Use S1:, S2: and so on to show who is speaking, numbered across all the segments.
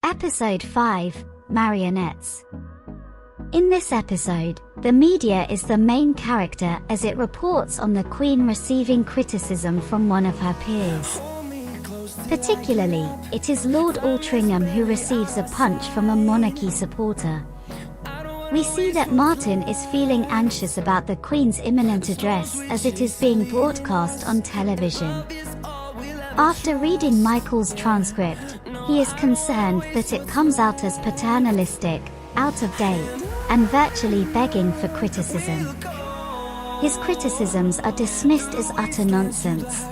S1: Episode 5, Marionettes. In this episode, the media is the main character as it reports on the Queen receiving criticism from one of her peers. Particularly, it is Lord Altrincham who receives a punch from a monarchy supporter. We see that Martin is feeling anxious about the Queen's imminent address as it is being broadcast on television. After reading Michael's transcript, he is concerned that it comes out as paternalistic, out of date, and virtually begging for criticism. His criticisms are dismissed as utter nonsense.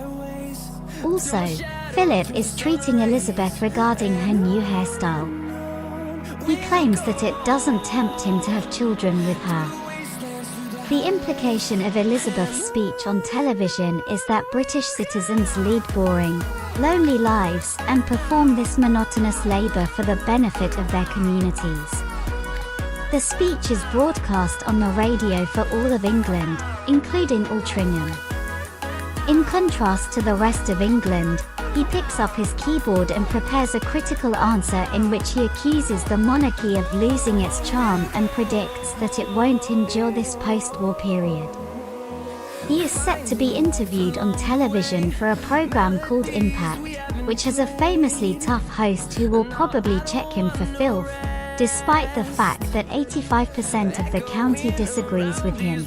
S1: Also, Philip is treating Elizabeth regarding her new hairstyle. He claims that it doesn't tempt him to have children with her. The implication of Elizabeth's speech on television is that British citizens lead boring, lonely lives and perform this monotonous labour for the benefit of their communities. The speech is broadcast on the radio for all of England, including Altrincham. In contrast to the rest of England, he picks up his keyboard and prepares a critical answer in which he accuses the monarchy of losing its charm and predicts that it won't endure this post-war period. He is set to be interviewed on television for a program called Impact, which has a famously tough host who will probably check him for filth, despite the fact that 85% of the county disagrees with him.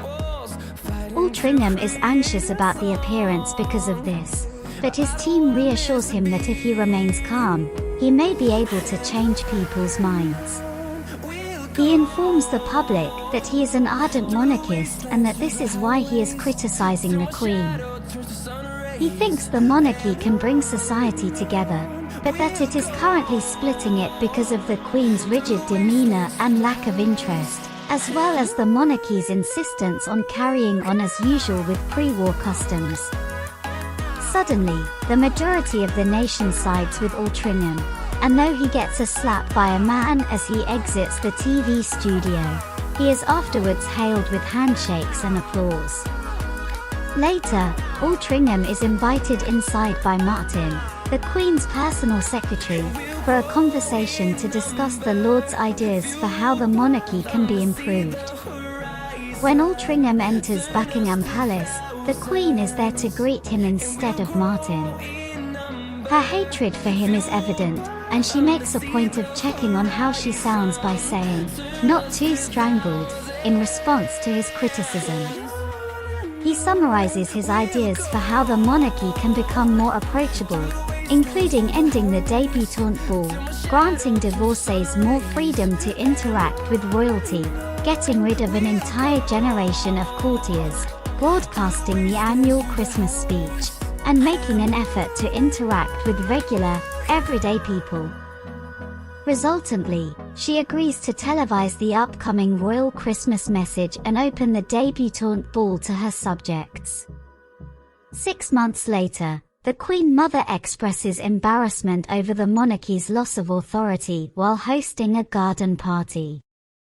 S1: Altrincham is anxious about the appearance because of this, but his team reassures him that if he remains calm, he may be able to change people's minds. He informs the public that he is an ardent monarchist and that this is why he is criticizing the Queen. He thinks the monarchy can bring society together, but that it is currently splitting it because of the Queen's rigid demeanor and lack of interest, as well as the monarchy's insistence on carrying on as usual with pre-war customs. Suddenly, the majority of the nation sides with Altrincham, and though he gets a slap by a man as he exits the TV studio, he is afterwards hailed with handshakes and applause. Later, Altrincham is invited inside by Martin, the Queen's personal secretary, for a conversation to discuss the Lord's ideas for how the monarchy can be improved. When Altrincham enters Buckingham Palace, the Queen is there to greet him instead of Martin. Her hatred for him is evident, and she makes a point of checking on how she sounds by saying, "Not too strangled," in response to his criticism. He summarizes his ideas for how the monarchy can become more approachable, including ending the debutante ball, granting divorcees more freedom to interact with royalty, getting rid of an entire generation of courtiers, broadcasting the annual Christmas speech, and making an effort to interact with regular, everyday people. Resultantly, she agrees to televise the upcoming royal Christmas message and open the debutante ball to her subjects. 6 months later, the Queen Mother expresses embarrassment over the monarchy's loss of authority while hosting a garden party.